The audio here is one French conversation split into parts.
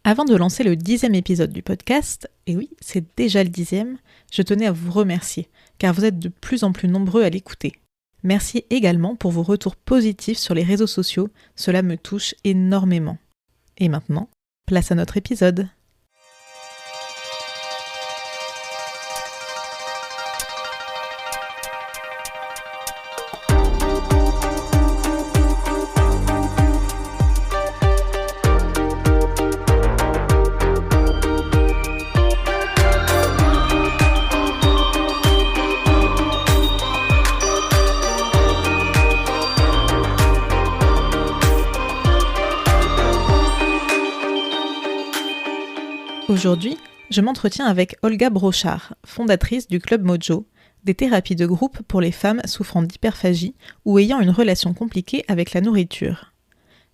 Avant de lancer le 10e épisode du podcast, et oui, c'est déjà le 10e, je tenais à vous remercier, car vous êtes de plus en plus nombreux à l'écouter. Merci également pour vos retours positifs sur les réseaux sociaux, cela me touche énormément. Et maintenant, place à notre épisode. Aujourd'hui, je m'entretiens avec Olga Brochard, fondatrice du Club Mojo, des thérapies de groupe pour les femmes souffrant d'hyperphagie ou ayant une relation compliquée avec la nourriture.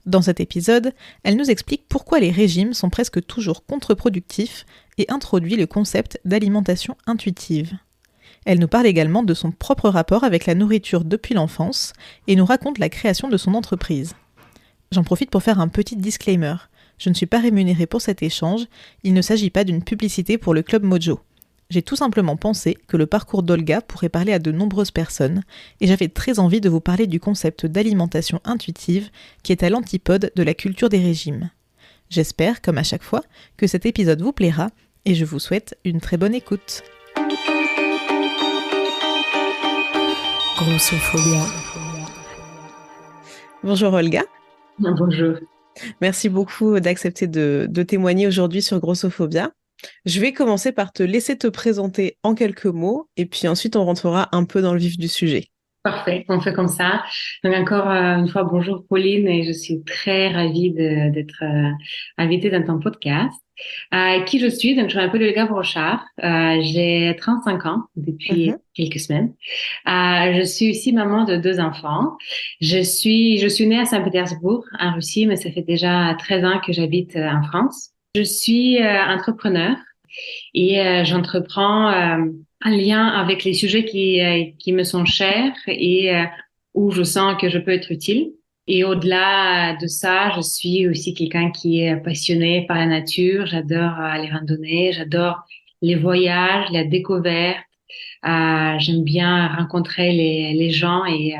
Dans cet épisode, elle nous explique pourquoi les régimes sont presque toujours contre-productifs et introduit le concept d'alimentation intuitive. Elle nous parle également de son propre rapport avec la nourriture depuis l'enfance et nous raconte la création de son entreprise. J'en profite pour faire un petit disclaimer. Je ne suis pas rémunérée pour cet échange, il ne s'agit pas d'une publicité pour le Club Mojo. J'ai tout simplement pensé que le parcours d'Olga pourrait parler à de nombreuses personnes, et j'avais très envie de vous parler du concept d'alimentation intuitive qui est à l'antipode de la culture des régimes. J'espère, comme à chaque fois, que cet épisode vous plaira, et je vous souhaite une très bonne écoute. Grossophobia. Bonjour Olga. Bonjour. Merci beaucoup d'accepter de témoigner aujourd'hui sur Grossophobia. Je vais commencer par te laisser te présenter en quelques mots et puis ensuite on rentrera un peu dans le vif du sujet. Parfait, on fait comme ça. Donc encore une fois, bonjour Pauline et je suis très ravie d'être invitée dans ton podcast. Qui je suis? Donc je m'appelle Olga Brochard, j'ai 35 ans depuis quelques semaines. Je suis aussi maman de 2 enfants. Je suis née à Saint-Pétersbourg, en Russie, mais ça fait déjà 13 ans que j'habite en France. Je suis entrepreneur et j'entreprends un lien avec les sujets qui me sont chers et où je sens que je peux être utile. Et au-delà de ça, je suis aussi quelqu'un qui est passionné par la nature. J'adore les randonnées, j'adore les voyages, la découverte. J'aime bien rencontrer les gens et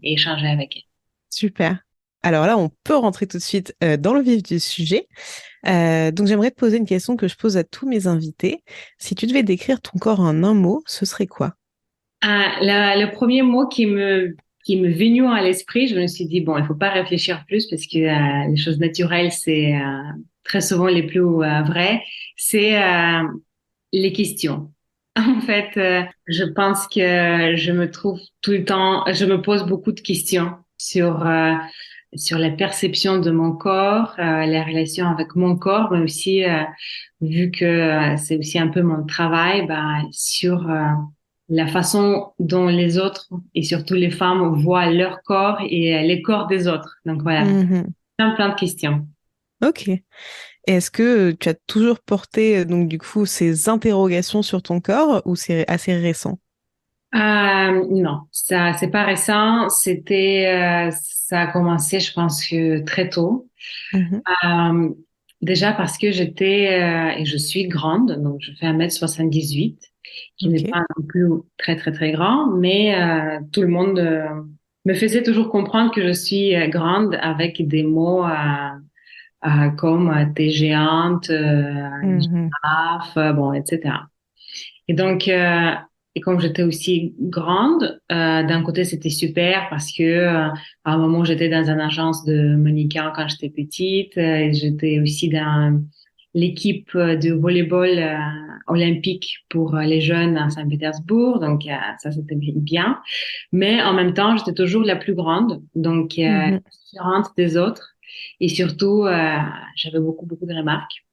échanger avec eux. Super. Alors là, on peut rentrer tout de suite dans le vif du sujet. Donc j'aimerais te poser une question que je pose à tous mes invités. Si tu devais décrire ton corps en un mot, ce serait quoi? Le premier mot qui m'est venu à l'esprit, je me suis dit, bon, il faut pas réfléchir plus parce que les choses naturelles, c'est très souvent les plus vraies, c'est les questions. En fait, je pense que je me trouve tout le temps, je me pose beaucoup de questions sur la perception de mon corps, la relation avec mon corps, mais aussi, vu que c'est aussi un peu mon travail, sur la façon dont les autres, et surtout les femmes, voient leur corps et les corps des autres. Donc voilà, plein de questions. Ok. Et est-ce que tu as toujours porté donc du coup ces interrogations sur ton corps ou c'est assez récent? Non, ça c'est pas récent. Ça a commencé, je pense que très tôt. Euh, Déjà parce que j'étais et je suis grande, donc je fais 1m78, qui n'est Ok. pas non plus très très très grand, mais tout le monde me faisait toujours comprendre que je suis grande avec des mots comme t'es géante, une Mhm. girafe, bon, etc. Et donc, et comme j'étais aussi grande, d'un côté c'était super parce que à un moment j'étais dans une agence de mannequins quand j'étais petite, et j'étais aussi dans l'équipe de volleyball olympique pour les jeunes à Saint-Pétersbourg, donc ça c'était bien. Mais en même temps j'étais toujours la plus grande, donc Mhm. différente des autres, et surtout j'avais beaucoup de remarques.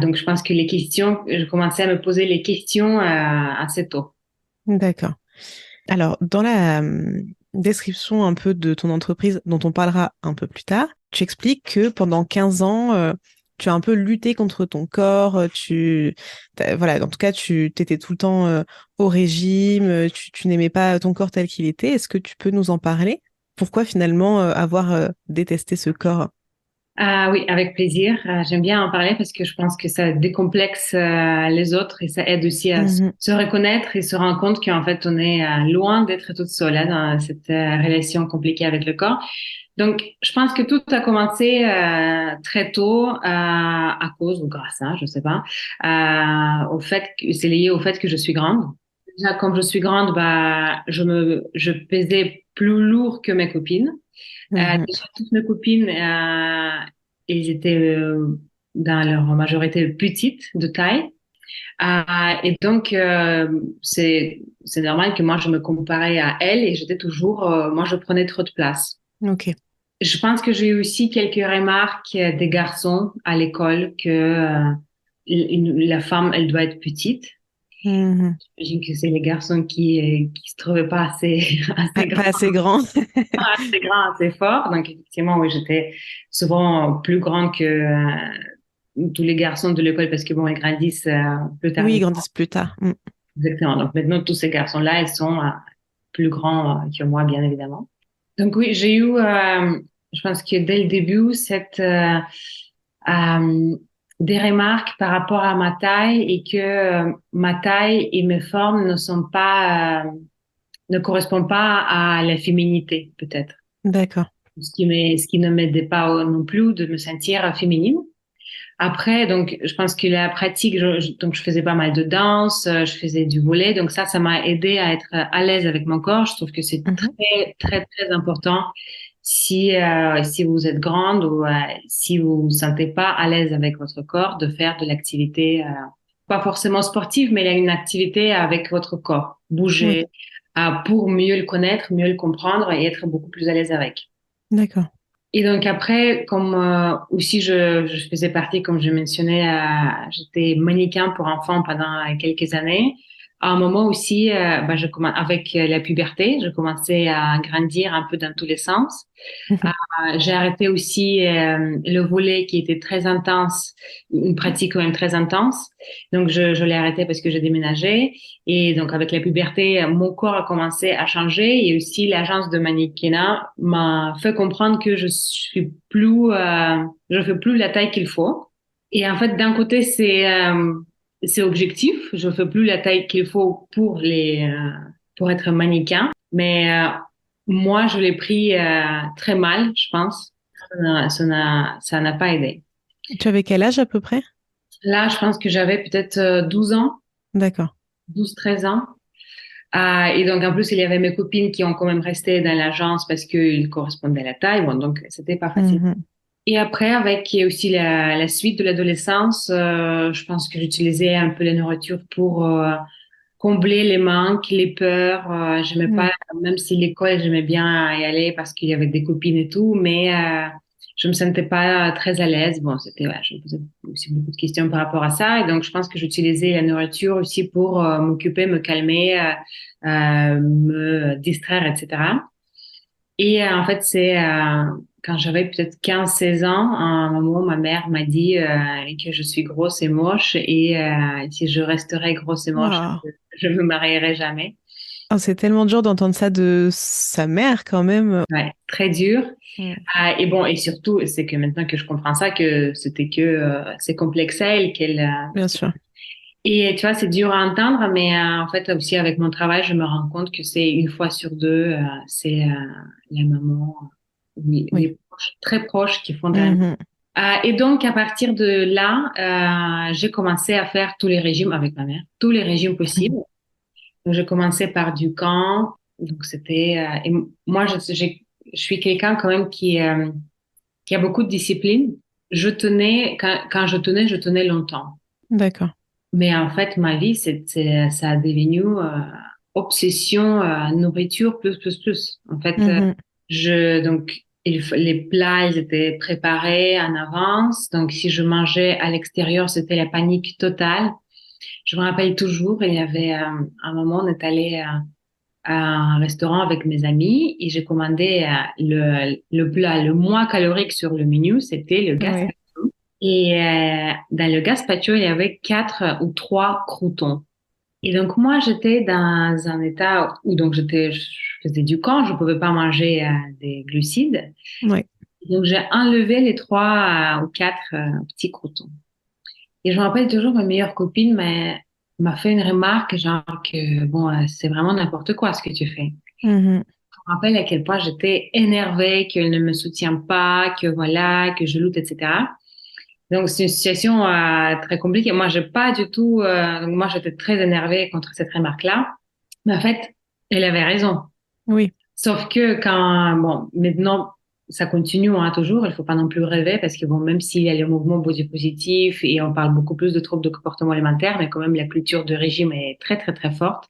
Donc, je pense que je commençais à me poser les questions assez tôt. D'accord. Alors, dans la description un peu de ton entreprise, dont on parlera un peu plus tard, tu expliques que pendant 15 ans, tu as un peu lutté contre ton corps, voilà, en tout cas, tu étais tout le temps au régime, tu n'aimais pas ton corps tel qu'il était. Est-ce que tu peux nous en parler? Pourquoi finalement avoir détesté ce corps? Oui, avec plaisir. J'aime bien en parler parce que je pense que ça décomplexe les autres et ça aide aussi à Mhm. se reconnaître et se rendre compte qu'en fait, on est loin d'être toute seule dans cette relation compliquée avec le corps. Donc, je pense que tout a commencé très tôt à cause ou grâce à, je sais pas, au fait que c'est lié au fait que je suis grande. Déjà, comme je suis grande, bah, je pesais plus lourd que mes copines. Mhm. Déjà, toutes mes copines, elles étaient dans leur majorité petites de taille. Et donc, c'est normal que moi, je me comparais à elles et j'étais toujours, moi, je prenais trop de place. Ok. Je pense que j'ai eu aussi quelques remarques des garçons à l'école que la femme, elle doit être petite. Mhm. J'imagine que c'est les garçons qui se trouvaient pas assez, Ah, assez pas assez grand. assez grand, assez fort. Donc, effectivement, oui, j'étais souvent plus grande que tous les garçons de l'école parce que, bon, ils grandissent plus Oui, ils tardivement. grandissent plus tard. Mm. Exactement. Donc, maintenant, tous ces garçons-là, ils sont plus grands que moi, bien évidemment. Donc, oui, j'ai eu, je pense que dès le début, euh, des remarques par rapport à ma taille et que ma taille et mes formes ne correspondent pas à la féminité, peut-être. D'accord. Ce qui ne m'aidait pas non plus de me sentir féminine. Après, donc, je pense que la pratique, donc, je faisais pas mal de danse, je faisais du volley, donc ça m'a aidé à être à l'aise avec mon corps. Je trouve que c'est Mhm. très, très, très important si vous êtes grande ou si vous vous sentez pas à l'aise avec votre corps, de faire de l'activité, pas forcément sportive, mais une activité avec votre corps, Oui, bouger, pour mieux le connaître, mieux le comprendre et être beaucoup plus à l'aise avec. d'accord. Et donc après, comme aussi je faisais partie, comme je mentionnais, j'étais mannequin pour enfants pendant quelques années. À un moment aussi, bah, avec la puberté, je commençais à grandir un peu dans tous les sens. Mhm. J'ai arrêté aussi le volley qui était très intense, une pratique quand même très intense. Donc je l'ai arrêté parce que j'ai déménagé et donc avec la puberté, mon corps a commencé à changer et aussi l'agence de mannequinat m'a fait comprendre que je fais plus la taille qu'il faut. Et en fait, d'un côté, c'est objectif. Je fais plus la taille qu'il faut pour être mannequin, mais moi, je l'ai pris très mal, je pense. Ça n'a pas aidé. Tu avais quel âge à peu près? Là, je pense que j'avais peut-être 12 ans, D'accord. 12 13 ans. Et donc, en plus, il y avait mes copines qui ont quand même resté dans l'agence parce qu'ils correspondaient à la taille. Bon, donc, c'était pas facile. Mhm. Et après, avec aussi la suite de l'adolescence, je pense que j'utilisais un peu la nourriture pour combler les manques, les peurs. J'aimais pas, Oui. même si l'école, j'aimais bien y aller parce qu'il y avait des copines et tout, mais je me sentais pas très à l'aise. Bon, je me posais aussi beaucoup de questions par rapport à ça. Et donc, je pense que j'utilisais la nourriture aussi pour m'occuper, me calmer, me distraire, etc. Et en fait, c'est quand j'avais peut-être 15 16 ans, à un moment, ma mère m'a dit que je suis grosse et moche et si je resterais grosse et moche, Waouh. je me marierais jamais. Oh, c'est tellement dur d'entendre ça de sa mère quand même. Ouais, très dur. Mm. Et bon, et surtout, c'est que maintenant que je comprends ça, que c'était que c'est complexe à elle, Bien sûr. et tu vois, c'est dur à entendre, mais en fait aussi avec mon travail, je me rends compte que c'est une fois sur deux, c'est la maman, Oui. les proches, très proches qui font des. Mhm. Et donc, à partir de là, j'ai commencé à faire tous les régimes avec ma mère, tous les régimes possibles. Donc, j'ai commencé par du camp. Donc, moi, je suis quelqu'un quand même qui a beaucoup de discipline. Quand je tenais longtemps. D'accord. Mais en fait, ma vie, ça a devenu obsession, nourriture, plus, plus, plus. En fait, Mhm. donc, les plats, ils étaient préparés en avance. Donc, si je mangeais à l'extérieur, c'était la panique totale. Je me rappelle toujours, il y avait un moment, on est allé à un restaurant avec mes amis et j'ai commandé le plat le moins calorique sur le menu, c'était le Oui. gazpacho. Et dans le gazpacho, il y avait 4 ou 3 croutons. Et donc moi, j'étais dans un état où donc je faisais du camp, je pouvais pas manger des glucides. Oui. Donc, j'ai enlevé les 3 ou 4 petits croutons. Et je me rappelle toujours, ma meilleure copine m'a fait une remarque, genre que, bon, c'est vraiment n'importe quoi ce que tu fais. Mhm. Je me rappelle à quel point j'étais énervée, qu'elle ne me soutient pas, que voilà, que je lutte, etc. Donc, c'est une situation très compliquée. Moi, j'ai pas du tout, donc moi, j'étais très énervée contre cette remarque-là. Mais en fait, elle avait raison. Oui. Sauf que quand, bon, maintenant, ça continue, hein, toujours. Il faut pas non plus rêver parce que bon, même s'il y a le mouvement body positif et on parle beaucoup plus de troubles de comportement alimentaire, mais quand même, la culture de régime est très, très, très forte.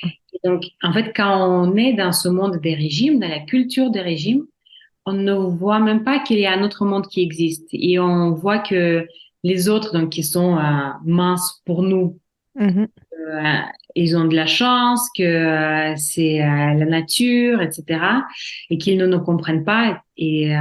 Et donc, en fait, quand on est dans ce monde des régimes, dans la culture des régimes, on ne voit même pas qu'il y a un autre monde qui existe. Et on voit que les autres, donc, qui sont minces pour nous, Mhm. euh, ils ont de la chance, que c'est la nature, etc., et qu'ils ne nous comprennent pas. Et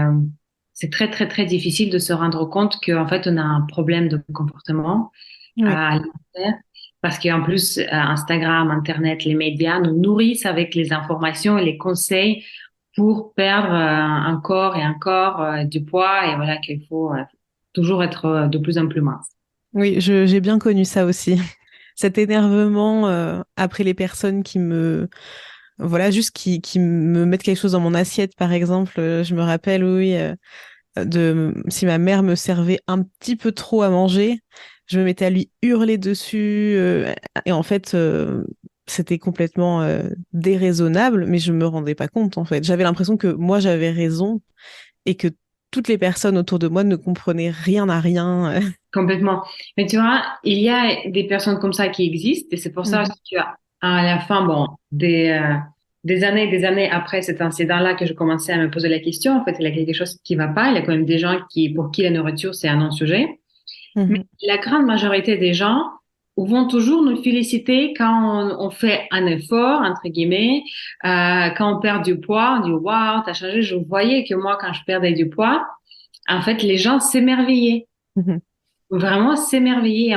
c'est très, très, très difficile de se rendre compte qu'en fait, on a un problème de comportement Oui. alimentaire, parce qu'en plus, Instagram, Internet, les médias nous nourrissent avec les informations et les conseils pour perdre encore du poids, et voilà qu'il faut toujours être de plus en plus mince. Oui, j'ai bien connu ça aussi. Cet énervement après les personnes qui me, voilà, juste qui me mettent quelque chose dans mon assiette, par exemple. Je me rappelle, oui, si ma mère me servait un petit peu trop à manger, je me mettais à lui hurler dessus. Et en fait, c'était complètement déraisonnable, mais je me rendais pas compte, en fait. J'avais l'impression que moi, j'avais raison et que toutes les personnes autour de moi ne comprenaient rien à rien. Complètement. Mais tu vois, il y a des personnes comme ça qui existent et c'est pour ça Mhm. que à la fin, bon, des années après cet incident-là que je commençais à me poser la question, en fait, il y a quelque chose qui va pas. Il y a quand même des gens pour qui la nourriture, c'est un non-sujet. Mais Mhm. la grande majorité des gens vont toujours nous féliciter quand on fait un effort, entre guillemets, quand on perd du poids, on dit, waouh, t'as changé. Je voyais que moi, quand je perdais du poids, en fait, les gens s'émerveillaient. Mhm. Vraiment s'émerveiller.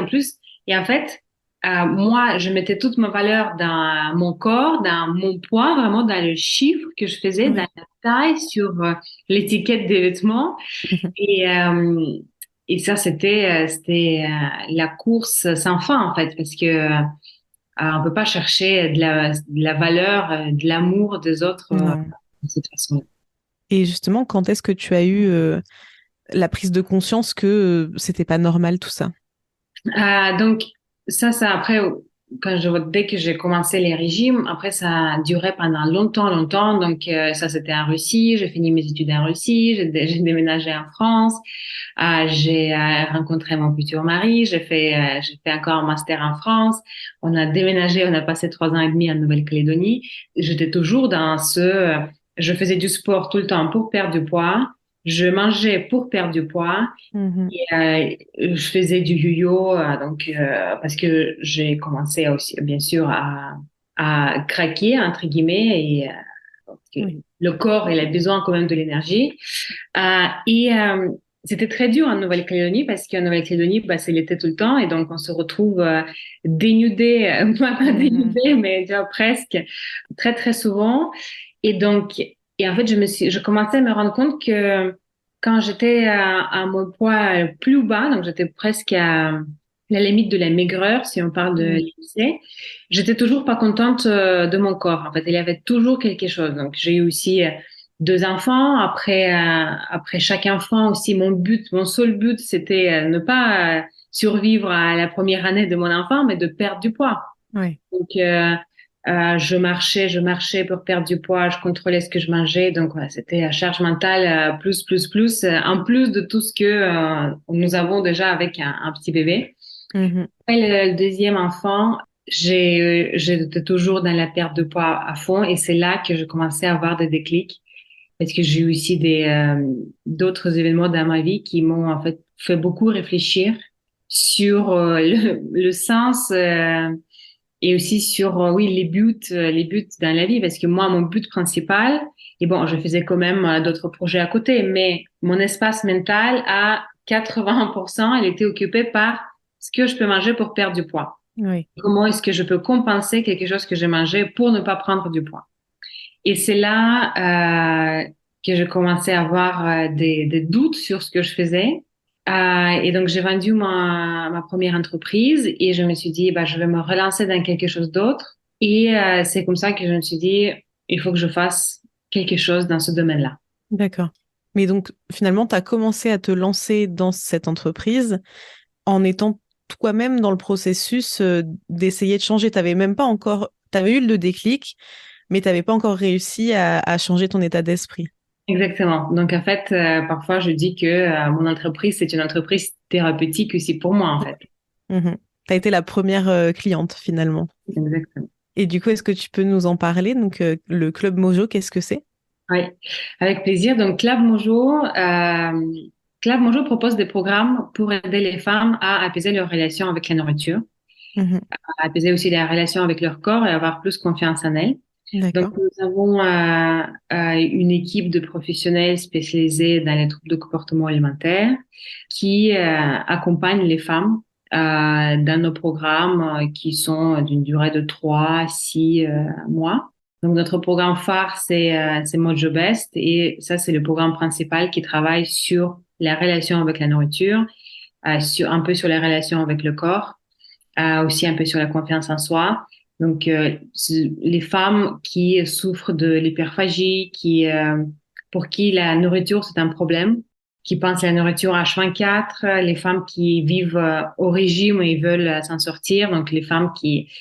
Et en fait, moi, je mettais toute ma valeur dans mon corps, dans mon poids, vraiment dans le chiffre que je faisais, dans Oui. la taille, sur l'étiquette des vêtements. Mhm. Et, euh, et ça, c'était la course sans fin, en fait, parce que on peut pas chercher de la valeur, de l'amour des autres Non. de cette façon. Et justement, quand est-ce que tu as eu la prise de conscience que c'était pas normal tout ça? Donc, ça, après, dès que j'ai commencé les régimes, après, ça a duré pendant longtemps, longtemps. Donc, ça, c'était en Russie. J'ai fini mes études en Russie. J'ai déménagé en France. J'ai rencontré mon futur mari. J'ai fait encore un master en France. On a déménagé. On a passé 3 ans et demi en Nouvelle-Calédonie. J'étais toujours je faisais du sport tout le temps pour perdre du poids. Je mangeais pour perdre du poids. Mhm. Je faisais du yo-yo, parce que j'ai commencé aussi, bien sûr, à craquer, entre guillemets, et parce que Oui. le corps, il a besoin quand même de l'énergie. Et c'était très dur en Nouvelle-Calédonie parce qu'en Nouvelle-Calédonie, bah, c'est l'été tout le temps et donc on se retrouve dénudé, pas Mhm. dénudé, mais déjà presque, très très souvent. Et donc, et en fait, je commençais à me rendre compte que quand j'étais à mon poids plus bas, donc j'étais presque à la limite de la maigreur, si on parle de Oui. l'IMC, j'étais toujours pas contente de mon corps. En fait, il y avait toujours quelque chose. Donc, j'ai eu aussi 2 enfants. Après chaque enfant aussi, mon seul but, c'était ne pas survivre à la première année de mon enfant, mais de perdre du poids. Oui. Donc, je marchais pour perdre du poids, je contrôlais ce que je mangeais. Donc, voilà, c'était la charge mentale plus, en plus de tout ce que nous avons déjà avec un petit bébé. Mhm. Après le deuxième enfant, j'étais toujours dans la perte de poids à fond et c'est là que je commençais à avoir des déclics parce que j'ai eu aussi d'autres événements dans ma vie qui m'ont en fait beaucoup réfléchir sur le sens et aussi sur oui les buts dans la vie parce que moi mon but principal et bon je faisais quand même d'autres projets à côté mais mon espace mental à 80% il était occupé par ce que je peux manger pour perdre du poids. Oui. Comment est-ce que je peux compenser quelque chose que j'ai mangé pour ne pas prendre du poids? Et c'est là que je commençais à avoir des doutes sur ce que je faisais. Et donc, j'ai vendu ma première entreprise et je me suis dit, bah, je vais me relancer dans quelque chose d'autre. Et c'est comme ça que je me suis dit, il faut que je fasse quelque chose dans ce domaine-là. D'accord. Mais donc, finalement, tu as commencé à te lancer dans cette entreprise en étant toi-même dans le processus d'essayer de changer. T'avais même pas encore, t'avais eu le déclic, mais t'avais pas encore réussi à changer ton état d'esprit. Exactement. Donc, en fait, parfois, je dis que mon entreprise, c'est une entreprise thérapeutique aussi pour moi, en fait. Mhm. T'as été la première cliente finalement. Exactement. Et du coup, est-ce que tu peux nous en parler? Donc, le Club Mojo, qu'est-ce que c'est? Oui, avec plaisir. Donc, Club Mojo propose des programmes pour aider les femmes à apaiser leur relation avec la nourriture, Mhm. à apaiser aussi la relation avec leur corps et avoir plus confiance en elles. Donc, D'accord. nous avons une équipe de professionnels spécialisés dans les troubles de comportement alimentaire qui accompagnent les femmes dans nos programmes qui sont d'une durée de 3 à 6 mois. Donc, notre programme phare, c'est Mojo Best et ça, c'est le programme principal qui travaille sur la relation avec la nourriture, un peu sur la relation avec le corps, aussi un peu sur la confiance en soi. Donc, les femmes qui souffrent de l'hyperphagie, pour qui la nourriture, c'est un problème, qui pensent à la nourriture H24, les femmes qui vivent au régime et veulent s'en sortir, donc les femmes qui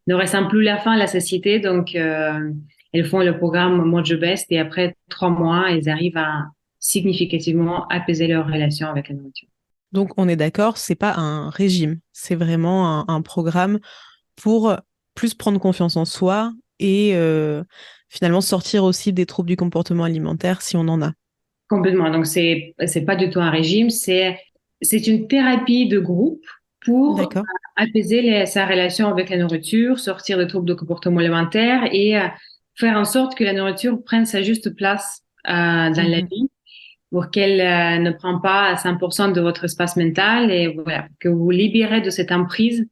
ne ressentent plus la faim, la satiété, donc elles font le programme Mojo Best et après 3 mois, elles arrivent à significativement apaiser leur relation avec la nourriture. Donc, on est d'accord, c'est pas un régime, c'est vraiment un programme pour plus prendre confiance en soi et finalement sortir aussi des troubles du comportement alimentaire si on en a. Complètement. Donc, c'est pas du tout un régime, c'est une thérapie de groupe pour D'accord. apaiser sa relation avec la nourriture, sortir des troubles de comportement alimentaire et faire en sorte que la nourriture prenne sa juste place dans la Mhm. vie pour qu'elle ne prenne pas 100% de votre espace mental et voilà, que vous vous libérez de cette emprise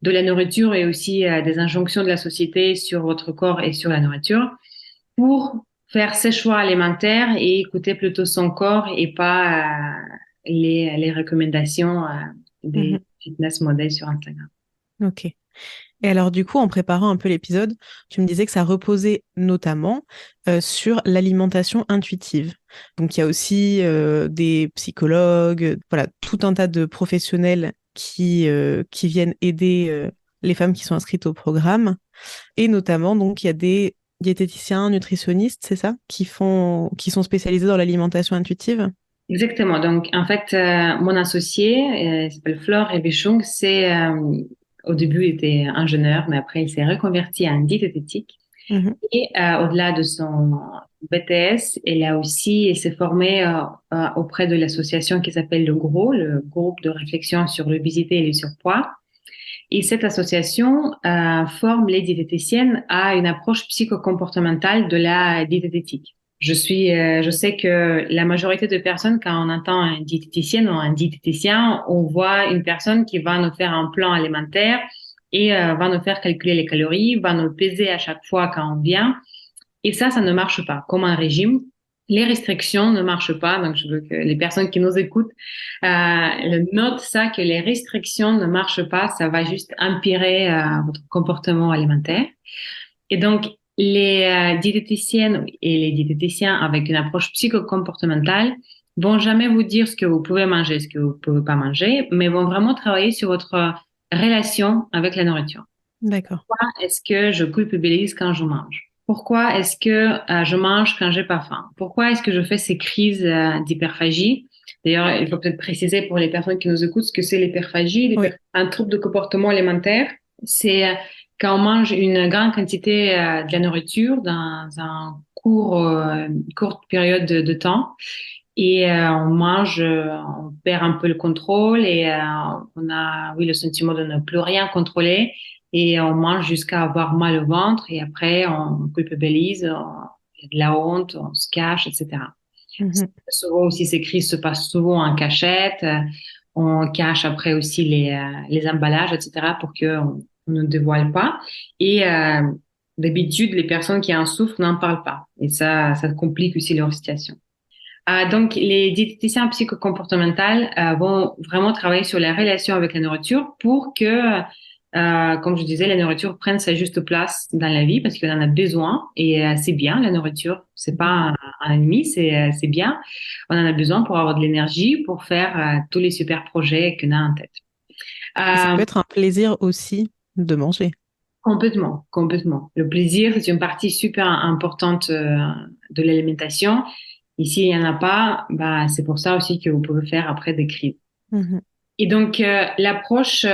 de la nourriture et aussi des injonctions de la société sur votre corps et sur la nourriture pour faire ses choix alimentaires et écouter plutôt son corps et pas les recommandations des Mhm. fitness models sur Instagram. Ok. Et alors, du coup, en préparant un peu l'épisode, tu me disais que ça reposait notamment sur l'alimentation intuitive. Donc, il y a aussi des psychologues, voilà, tout un tas de professionnels qui viennent aider les femmes qui sont inscrites au programme. Et notamment, donc, il y a des diététiciens, nutritionnistes, c'est ça, qui sont spécialisés dans l'alimentation intuitive. Exactement. Donc, en fait, mon associé, il s'appelle Flore Ebichung, au début, il était ingénieur, mais après, il s'est reconverti en diététique. Mhm. Et au-delà de son BTS, il s'est formé auprès de l'association qui s'appelle le GROS, le groupe de réflexion sur l'obésité et le surpoids. Et cette association forme les diététiciennes à une approche psychocomportementale de la diététique. Je sais que la majorité de personnes, quand on entend une diététicienne ou un diététicien, on voit une personne qui va nous faire un plan alimentaire et va nous faire calculer les calories, va nous peser à chaque fois quand on vient. Et ça ne marche pas. Comme un régime, les restrictions ne marchent pas. Donc, je veux que les personnes qui nous écoutent notent ça, que les restrictions ne marchent pas. Ça va juste empirer votre comportement alimentaire. Et donc, les diététiciennes et les diététiciens avec une approche psychocomportementale vont jamais vous dire ce que vous pouvez manger, ce que vous pouvez pas manger, mais vont vraiment travailler sur votre relation avec la nourriture. D'accord. Pourquoi est-ce que je culpabilise quand je mange? Pourquoi est-ce que je mange quand j'ai pas faim? Pourquoi est-ce que je fais ces crises d'hyperphagie? D'ailleurs, il faut peut-être préciser pour les personnes qui nous écoutent ce que c'est l'hyperphagie. Oui. Un trouble de comportement alimentaire, c'est quand on mange une grande quantité de la nourriture dans une courte période de temps et on perd un peu le contrôle et on a, oui, le sentiment de ne plus rien contrôler et on mange jusqu'à avoir mal au ventre et après on culpabilise, il y a de la honte, on se cache, etc. Mhm. Souvent aussi ces crises se passent souvent en cachette, on cache après aussi les emballages, etc. pour qu'on on ne dévoile pas. Et d'habitude, les personnes qui en souffrent n'en parlent pas. Et ça complique aussi leur situation. Donc, les diététiciens psychocomportementaux vont vraiment travailler sur la relation avec la nourriture pour que, comme je disais, la nourriture prenne sa juste place dans la vie parce qu'on en a besoin et c'est bien, la nourriture. C'est pas un ennemi, c'est bien. On en a besoin pour avoir de l'énergie, pour faire tous les super projets qu'on a en tête. Et ça Euh, peut être un plaisir aussi de manger. Complètement, complètement. Le plaisir, c'est une partie super importante de l'alimentation. Et s'il n'y en a pas, bah, c'est pour ça aussi que vous pouvez faire après des crises. Mhm. Et donc, l'approche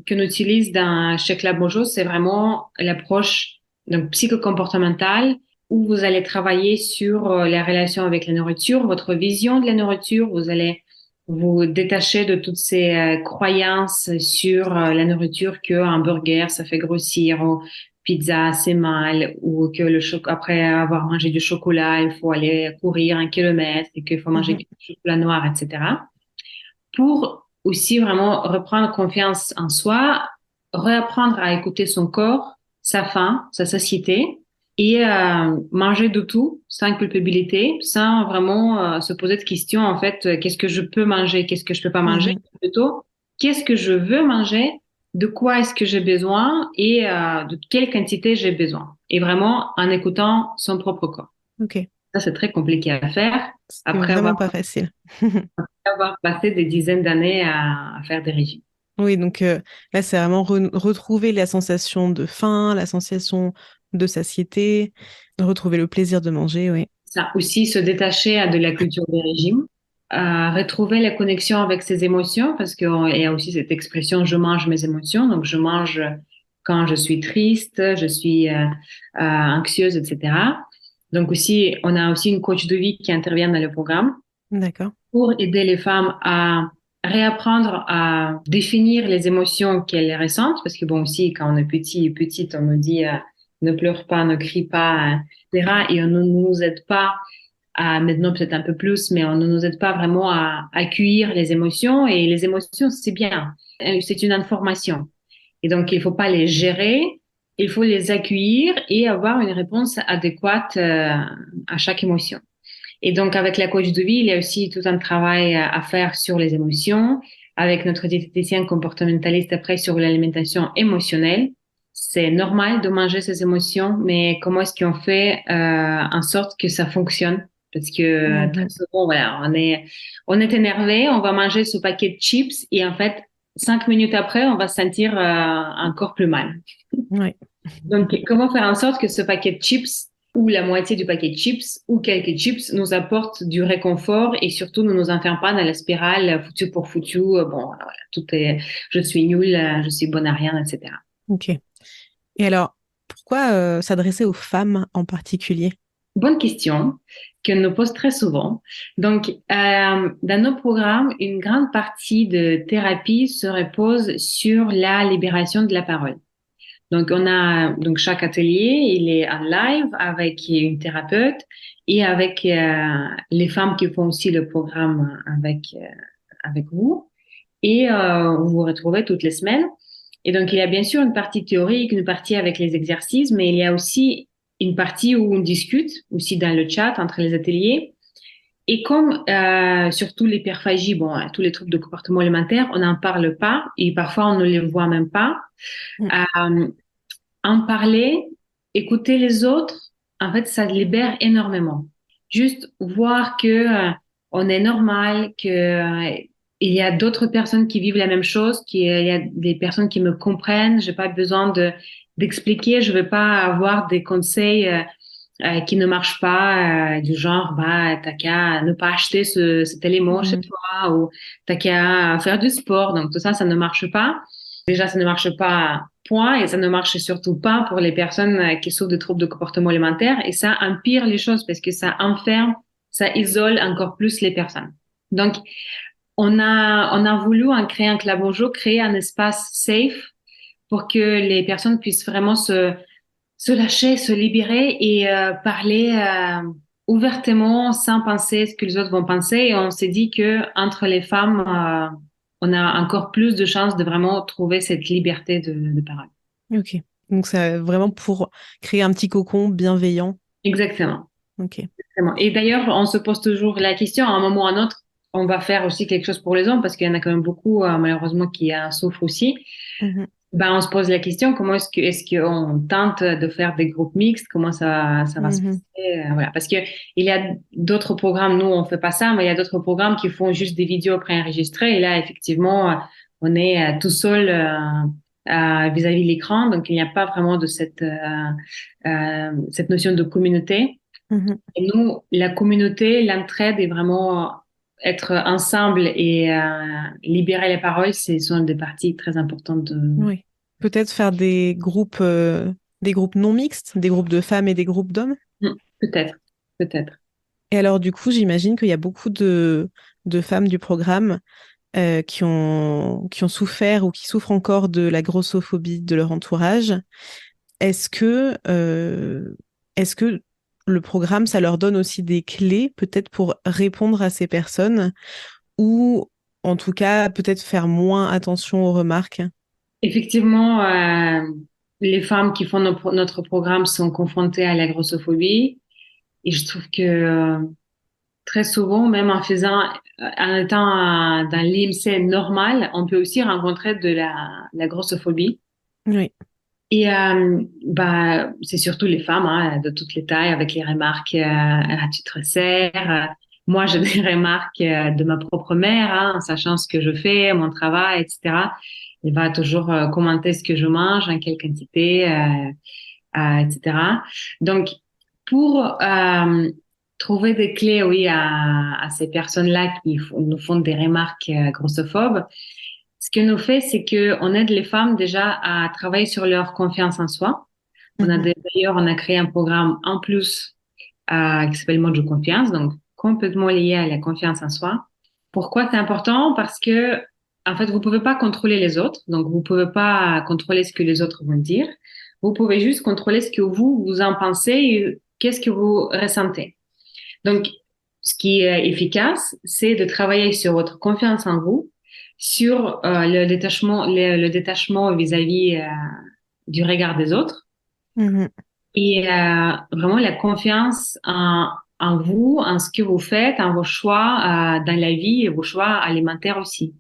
qu'on utilise chez Club Mojo, c'est vraiment l'approche donc, psychocomportementale où vous allez travailler sur la relation avec la nourriture, votre vision de la nourriture. Vous allez vous détacher de toutes ces croyances sur la nourriture que un burger, ça fait grossir, ou pizza, c'est mal, ou que après avoir mangé du chocolat, il faut aller courir 1 kilomètre et qu'il faut manger Mhm. du chocolat noir, etc. Pour aussi vraiment reprendre confiance en soi, réapprendre à écouter son corps, sa faim, sa satiété et manger de tout sans culpabilité, sans vraiment se poser de questions en fait, qu'est-ce que je peux manger, qu'est-ce que je peux pas manger, Mhm. plutôt qu'est-ce que je veux manger, de quoi est-ce que j'ai besoin et de quelle quantité j'ai besoin. Et vraiment en écoutant son propre corps. Ok. Ça, c'est très compliqué à faire C'est après vraiment pas facile. avoir passé des dizaines d'années à faire des régimes. Oui, donc là, c'est vraiment retrouver la sensation de faim, la sensation de satiété, de retrouver le plaisir de manger, oui. Ça aussi, se détacher de la culture des régimes, retrouver la connexion avec ses émotions, parce qu'il y a aussi cette expression je mange mes émotions. Donc, je mange quand je suis triste, je suis anxieuse, etc. Donc aussi, on a aussi une coach de vie qui intervient dans le programme D'accord. pour aider les femmes à réapprendre à définir les émotions qu'elles ressentent, parce que bon aussi, quand on est petit et petite, on nous dit ne pleure pas, ne crie pas, etc. Et on ne nous aide pas à, maintenant peut-être un peu plus, mais on ne nous aide pas vraiment à accueillir les émotions. Et les émotions, c'est bien, c'est une information. Et donc, il faut pas les gérer, il faut les accueillir et avoir une réponse adéquate à chaque émotion. Et donc, avec la coach de vie, il y a aussi tout un travail à faire sur les émotions, avec notre diététicien comportementaliste après sur l'alimentation émotionnelle. C'est normal de manger ses émotions, mais comment est-ce qu'on fait en sorte que ça fonctionne? Parce que très Mhm. souvent, voilà, on est énervé, on va manger ce paquet de chips et en fait, 5 minutes après, on va se sentir encore plus mal. Ouais. Donc, comment faire en sorte que ce paquet de chips ou la moitié du paquet de chips ou quelques chips nous apporte du réconfort et surtout ne nous enferme pas dans la spirale foutu pour foutu. Bon, voilà, tout est, je suis nulle, je suis bonne à rien, etc. Ok. Et alors, pourquoi s'adresser aux femmes en particulier? Bonne question qu'on nous pose très souvent. Donc, dans nos programmes, une grande partie de thérapie se repose sur la libération de la parole. Donc, on a donc chaque atelier, il est en live avec une thérapeute et avec les femmes qui font aussi le programme avec vous. Et vous vous retrouvez toutes les semaines. Et donc, il y a bien sûr une partie théorique, une partie avec les exercices, mais il y a aussi une partie où on discute, aussi dans le chat entre les ateliers. Et comme surtout l'hyperphagie, bon, tous les troubles de comportement alimentaire, on n'en parle pas et parfois on ne les voit même pas. Mm. Euh, En parler, écouter les autres, en fait, ça libère énormément. Juste voir que on est normal, que il y a d'autres personnes qui vivent la même chose, qu'il y a des personnes qui me comprennent. J'ai pas besoin d'expliquer. Je veux pas avoir des conseils qui ne marchent pas, du genre, bah, t'as qu'à ne pas acheter cet élément chez Mhm. toi ou t'as qu'à faire du sport. Donc tout ça, ça ne marche pas. Déjà, ça ne marche pas, point, et ça ne marche surtout pas pour les personnes qui souffrent de troubles de comportement alimentaire, et ça empire les choses parce que ça enferme, ça isole encore plus les personnes. Donc, on a voulu, en créant Club Mojo, créer un espace safe pour que les personnes puissent vraiment se lâcher, se libérer et parler ouvertement sans penser ce que les autres vont penser. Et on s'est dit que entre les femmes, on a encore plus de chances de vraiment trouver cette liberté de parole. Ok. Donc, c'est vraiment pour créer un petit cocon bienveillant. Exactement. Ok. Exactement. Et d'ailleurs, on se pose toujours la question, à un moment ou à un autre, on va faire aussi quelque chose pour les hommes, parce qu'il y en a quand même beaucoup, malheureusement, qui souffrent aussi. Mhm. Ben, on se pose la question, comment est-ce qu'on tente de faire des groupes mixtes? Comment ça va se Mhm. passer? Voilà. Parce que il y a d'autres programmes, nous, on fait pas ça, mais il y a d'autres programmes qui font juste des vidéos préenregistrées. Et là, effectivement, on est tout seul vis-à-vis de l'écran. Donc, il n'y a pas vraiment de cette notion de communauté. Mhm. Et nous, la communauté, l'entraide est vraiment être ensemble et libérer les paroles, ce sont des parties très importantes de... Oui. Peut-être faire des groupes non mixtes, des groupes de femmes et des groupes d'hommes. Peut-être, peut-être. Et alors, du coup, j'imagine qu'il y a beaucoup de femmes du programme qui ont souffert ou qui souffrent encore de la grossophobie de leur entourage. Est-ce que, euh, est-ce que le programme, ça leur donne aussi des clés, peut-être pour répondre à ces personnes ou en tout cas, peut-être faire moins attention aux remarques? Effectivement, les femmes qui font notre programme sont confrontées à la grossophobie et je trouve que très souvent, même en étant dans l'IMC normal, on peut aussi rencontrer de la grossophobie. Oui. Et bah, c'est surtout les femmes hein, de toutes les tailles avec les remarques ah, tu te resserres. Moi, j'ai des remarques de ma propre mère, hein, en sachant ce que je fais, mon travail, etc. Elle va toujours commenter ce que je mange, en quelle quantité, etc. Donc, pour trouver des clés, oui, à ces personnes-là qui nous font des remarques grossophobes, ce que nous fait, c'est que on aide les femmes déjà à travailler sur leur confiance en soi. Mhm. D'ailleurs, on a créé un programme en plus qui s'appelle Mode de confiance, donc complètement lié à la confiance en soi. Pourquoi c'est important? Parce que en fait, vous pouvez pas contrôler les autres, donc vous pouvez pas contrôler ce que les autres vont dire. Vous pouvez juste contrôler ce que vous en pensez et qu'est-ce que vous ressentez. Donc, ce qui est efficace, c'est de travailler sur votre confiance en vous, sur le détachement vis-à-vis du regard des autres Mhm. et vraiment la confiance en vous, en ce que vous faites, en vos choix dans la vie et vos choix alimentaires aussi.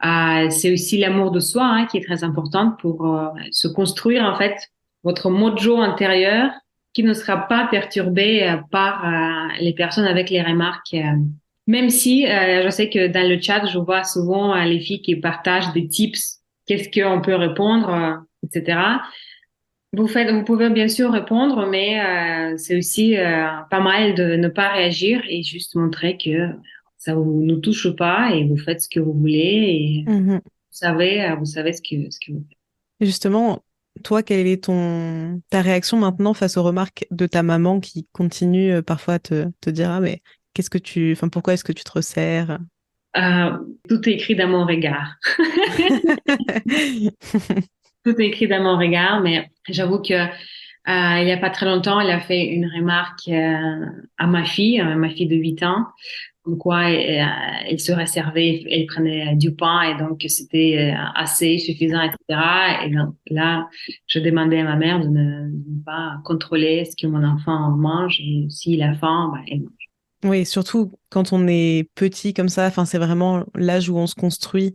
C'est aussi l'amour de soi hein, qui est très important pour se construire en fait votre mojo intérieur qui ne sera pas perturbé par les personnes avec les remarques. Même si je sais que dans le chat, je vois souvent les filles qui partagent des tips, qu'est-ce qu'on peut répondre, etc. Vous pouvez bien sûr répondre, mais c'est aussi pas mal de ne pas réagir et juste montrer que ça vous nous touche pas et vous faites ce que vous voulez et Mhm. vous savez ce que vous faites. Justement, toi, quelle est ta réaction maintenant face aux remarques de ta maman qui continue parfois à te dire, ah, mais enfin, pourquoi est-ce que tu te resserres? Euh, Tout est écrit dans mon regard. Tout est écrit dans mon regard, mais j'avoue que il y a pas très longtemps, elle a fait une remarque à ma fille de 8 ans, comme quoi elle se réservait, elle prenait du pain et donc c'était assez suffisant, etc. Et donc là, je demandais à ma mère de ne pas contrôler ce que mon enfant mange et s'il a faim, bah, elle mange. Oui, surtout quand on est petit comme ça, enfin, c'est vraiment l'âge où on se construit.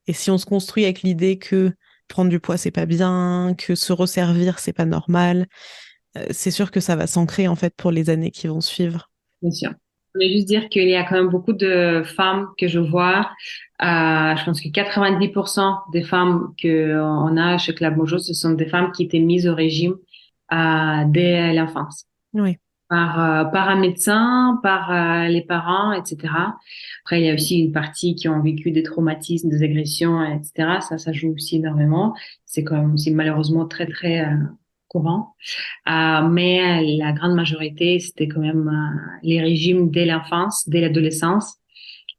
Et si on se construit avec l'idée que prendre du poids, c'est pas bien, que se resservir, c'est pas normal, c'est sûr que ça va s'ancrer en fait pour les années qui vont suivre. Bien sûr. Je voulais juste dire qu'il y a quand même beaucoup de femmes que je vois. Je pense que 90% des femmes qu'on a chez Club Mojo, ce sont des femmes qui étaient mises au régime dès l'enfance. Oui. Par un médecin, par les parents, etc. Après, il y a aussi une partie qui ont vécu des traumatismes, des agressions, etc. Ça joue aussi énormément. C'est quand même aussi malheureusement très, très courant. Mais la grande majorité, c'était quand même les régimes dès l'enfance, dès l'adolescence.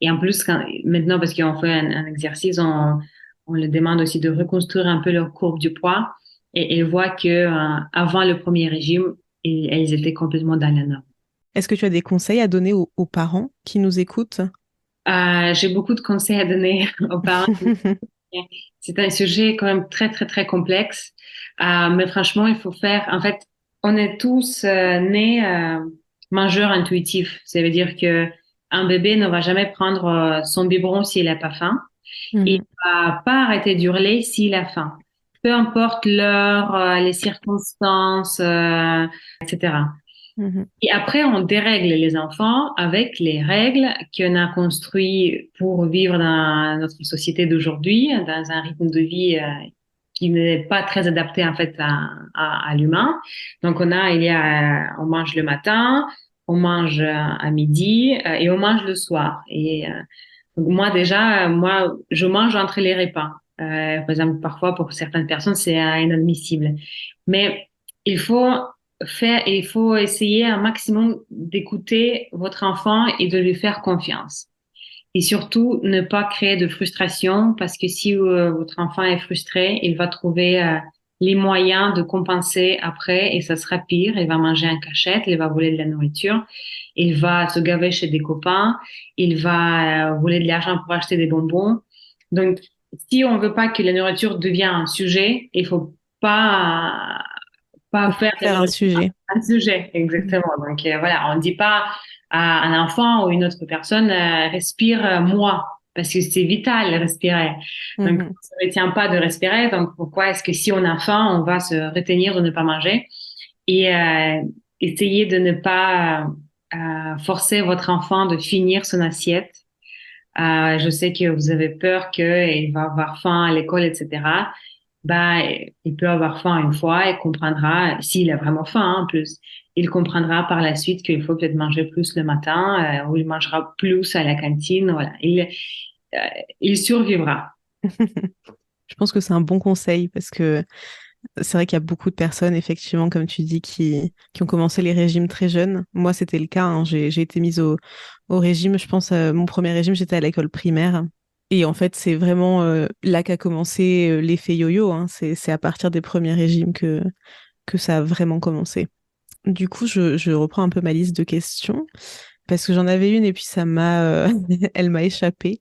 Et en plus, maintenant, parce qu'on fait un exercice, on leur demande aussi de reconstruire un peu leur courbe du poids. Et elles voient que avant le premier régime, elles étaient complètement dans la norme. Est-ce que tu as des conseils à donner aux parents qui nous écoutent? J'ai beaucoup de conseils à donner aux parents. C'est un sujet quand même très, très, très complexe. Mais franchement, il faut faire. En fait, on est tous nés mangeurs intuitifs. Ça veut dire que un bébé ne va jamais prendre son biberon s'il n'a pas faim. Et Mhm, il va pas arrêter d'hurler s'il a faim. Peu importe l'heure, les circonstances, etc. mhm, Et après, on dérègle les enfants avec les règles qu'on a construites pour vivre dans notre société d'aujourd'hui, dans un rythme de vie qui n'est pas très adapté en fait à l'humain. Donc, on mange le matin, on mange à midi et on mange le soir. Et donc moi déjà, moi, je mange entre les repas. Par exemple, parfois pour certaines personnes, c'est inadmissible. Mais il faut il faut essayer un maximum d'écouter votre enfant et de lui faire confiance. Et surtout, ne pas créer de frustration parce que si votre enfant est frustré, il va trouver les moyens de compenser après et ça sera pire. Il va manger en cachette, il va voler de la nourriture, il va se gaver chez des copains, il va voler de l'argent pour acheter des bonbons. Donc, si on veut pas que la nourriture devienne un sujet, il faut pas pas faut pas faire en de la faire un nourriture sujet. un sujet, Mhm. exactement. Donc voilà, on ne dit pas à un enfant ou une autre personne respire moi parce que c'est vital de respirer. Donc Mhm. on ne retient pas de respirer. Donc pourquoi est-ce que si on a faim, on va se retenir de ne pas manger et essayer de ne pas forcer votre enfant de finir son assiette. Je sais que vous avez peur qu'il va avoir faim à l'école, etc. Ben, il peut avoir faim une fois et comprendra, s'il a vraiment faim, hein, en plus, il comprendra par la suite qu'il faut peut-être manger plus le matin, ou il mangera plus à la cantine, voilà. Euh, il survivra. Je pense que c'est un bon conseil parce que c'est vrai qu'il y a beaucoup de personnes, effectivement, comme tu dis, qui ont commencé les régimes très jeunes. Moi, c'était le cas, hein. J'ai été mise au régime. Je pense, mon premier régime, j'étais à l'école primaire. Et en fait, c'est vraiment là qu'a commencé l'effet yo-yo, hein. C'est à partir des premiers régimes que ça a vraiment commencé. Du coup, je reprends un peu ma liste de questions parce que j'en avais une et puis elle m'a échappé.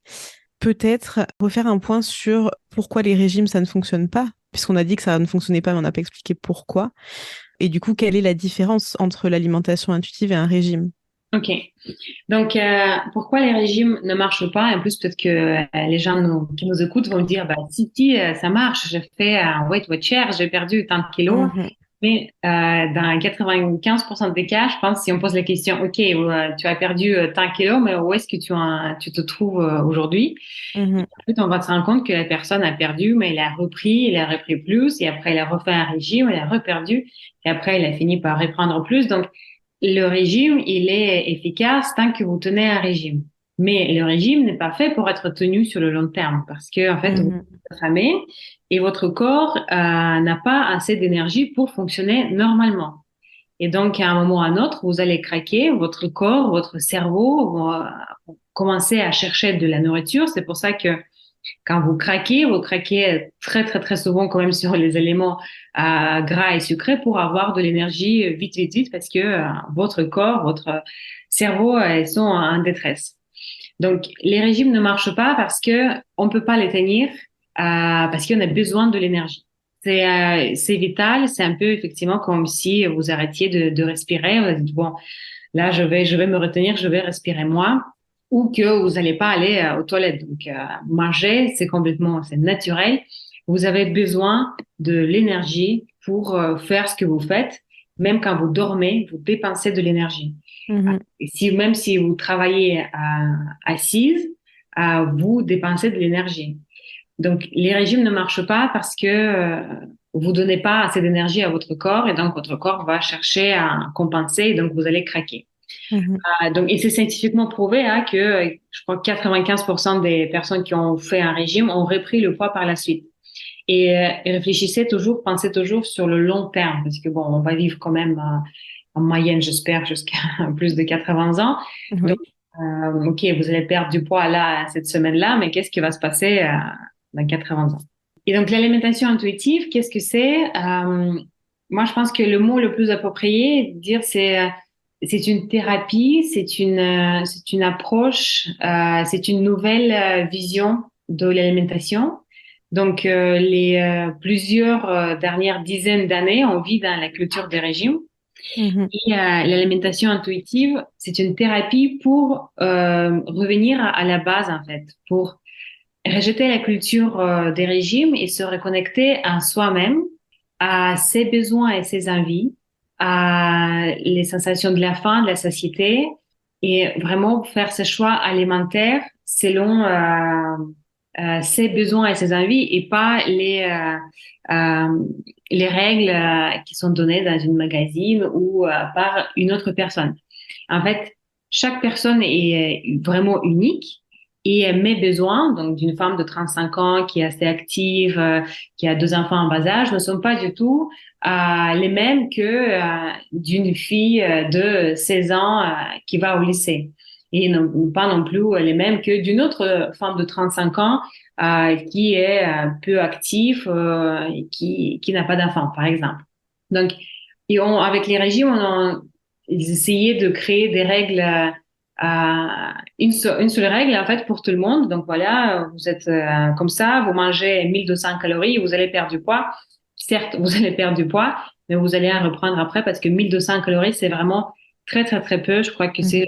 Peut-être refaire un point sur pourquoi les régimes, ça ne fonctionne pas, puisqu'on a dit que ça ne fonctionnait pas, mais on n'a pas expliqué pourquoi. Et du coup, quelle est la différence entre l'alimentation intuitive et un régime? OK. Donc, pourquoi les régimes ne marchent pas? Et en plus, peut-être que les gens qui nous écoutent vont me dire, bah, si, ça marche. J'ai fait un Weight Watcher, j'ai perdu tant de kilos. Mhm, Mais dans 95% des cas, je pense, si on pose la question, OK, tu as perdu tant de kilos, mais où est-ce que tu te trouves aujourd'hui? mhm, En fait, on va se rendre compte que la personne a perdu, mais elle a repris plus, et après, elle a refait un régime, elle a reperdu, et après, elle a fini par reprendre plus. Donc, le régime, il est efficace tant que vous tenez un régime. Mais le régime n'est pas fait pour être tenu sur le long terme parce que, en fait, vous mhm, êtes affamé et votre corps n'a pas assez d'énergie pour fonctionner normalement. Et donc, à un moment ou à un autre, vous allez craquer, votre corps, votre cerveau vont commencer à chercher de la nourriture. C'est pour ça que quand vous craquez très, très, très souvent quand même sur les éléments gras et sucrés pour avoir de l'énergie vite, vite, vite parce que votre corps, votre cerveau, ils sont en détresse. Donc, les régimes ne marchent pas parce que on peut pas les tenir parce qu'on a besoin de l'énergie. C'est vital, c'est un peu effectivement comme si vous arrêtiez de respirer. Vous dites, bon, là, je vais me retenir, je vais respirer moins, ou que vous n'allez pas aller aux toilettes. Donc, manger, c'est naturel. Vous avez besoin de l'énergie pour faire ce que vous faites. Même quand vous dormez, vous dépensez de l'énergie. mhm, Et si, même si vous travaillez assise, vous dépensez de l'énergie. Donc, les régimes ne marchent pas parce que vous donnez pas assez d'énergie à votre corps et donc votre corps va chercher à compenser et donc vous allez craquer. mhm, Donc, et c'est scientifiquement prouvé que je crois que 95% des personnes qui ont fait un régime ont repris le poids par la suite. Et réfléchissez toujours, pensez toujours sur le long terme parce que bon, on va vivre quand même en moyenne, j'espère, jusqu'à plus de 80 ans. Donc, oui. ok, vous allez perdre du poids là cette semaine-là, mais qu'est-ce qui va se passer dans 80 ans? Et donc, l'alimentation intuitive, qu'est-ce que c'est? Moi, je pense que le mot le plus approprié, dire, c'est une thérapie, c'est une approche, c'est une nouvelle vision de l'alimentation Donc, les plusieurs dernières dizaines d'années, on vit dans la culture des régimes. Mhm. Et l'alimentation intuitive, c'est une thérapie pour revenir à la base, en fait, pour rejeter la culture des régimes et se reconnecter à soi-même, à ses besoins et ses envies, à les sensations de la faim, de la satiété, et vraiment faire ses choix alimentaires selon ses besoins et ses envies et pas les règles qui sont données dans une magazine ou par une autre personne. En fait, chaque personne est vraiment unique et mes besoins, donc d'une femme de 35 ans qui est assez active, qui a deux enfants en bas âge, ne sont pas du tout les mêmes que d'une fille de 16 ans qui va au lycée. Et non, pas non plus les mêmes que d'une autre femme de 35 ans qui est peu active et qui n'a pas d'enfant, par exemple. Donc, avec les régimes, ils essayaient de créer des règles une seule règle en fait pour tout le monde. Donc voilà, vous êtes comme ça, vous mangez 1200 calories, vous allez perdre du poids. Certes, vous allez perdre du poids, mais vous allez en reprendre après parce que 1200 calories, c'est vraiment très très très peu. Je crois que c'est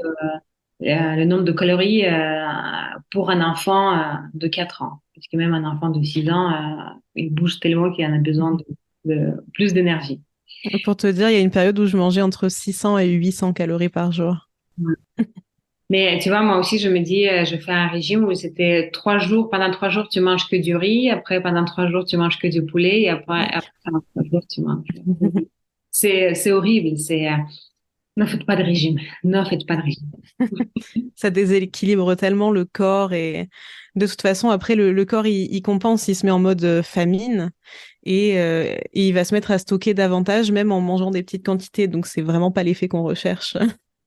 Mhm. le nombre de calories pour un enfant de 4 ans. Parce que même un enfant de 6 ans, il bouge tellement qu'il en a besoin de plus d'énergie. Pour te dire, il y a une période où je mangeais entre 600 et 800 calories par jour. Mais tu vois, moi aussi, je me dis, je fais un régime où c'était 3 jours. Pendant 3 jours, tu manges que du riz. Après, pendant 3 jours, tu manges que du poulet. Et après pendant 3 jours, tu manges. C'est horrible. Ne faites pas de régime. Ne faites pas de régime. Ça déséquilibre tellement le corps et de toute façon, après, le corps, il compense, il se met en mode famine et il va se mettre à stocker davantage, même en mangeant des petites quantités. Donc, c'est vraiment pas l'effet qu'on recherche.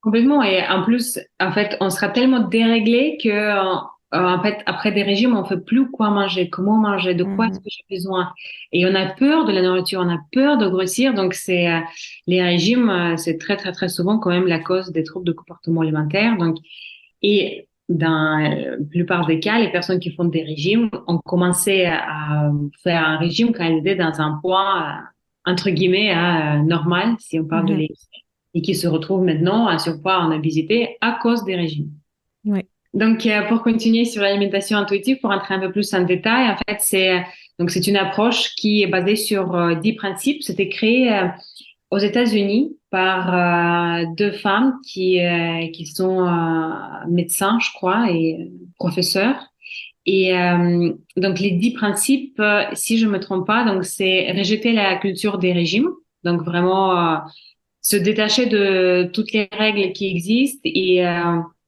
Complètement. Et en plus, en fait, on sera tellement déréglé que, en fait, après des régimes, on ne fait plus quoi manger, comment manger, de quoi est-ce Mhm. que j'ai besoin. Et on a peur de la nourriture, on a peur de grossir. Donc, les régimes, c'est très, très, très souvent quand même la cause des troubles de comportement alimentaire. Donc, et dans la plupart des cas, les personnes qui font des régimes ont commencé à faire un régime quand elles étaient dans un poids, entre guillemets, normal, si on parle de Mhm. les et qui se retrouvent maintenant en surpoids, en obésité à cause des régimes. Ouais. Donc, pour continuer sur l'alimentation intuitive, pour entrer un peu plus en détail, en fait, c'est une approche qui est basée sur 10 principes. C'était créé aux États-Unis par deux femmes qui sont médecins, je crois, et professeurs. Et donc, les 10 principes, si je me trompe pas, donc c'est rejeter la culture des régimes. Donc, vraiment se détacher de toutes les règles qui existent et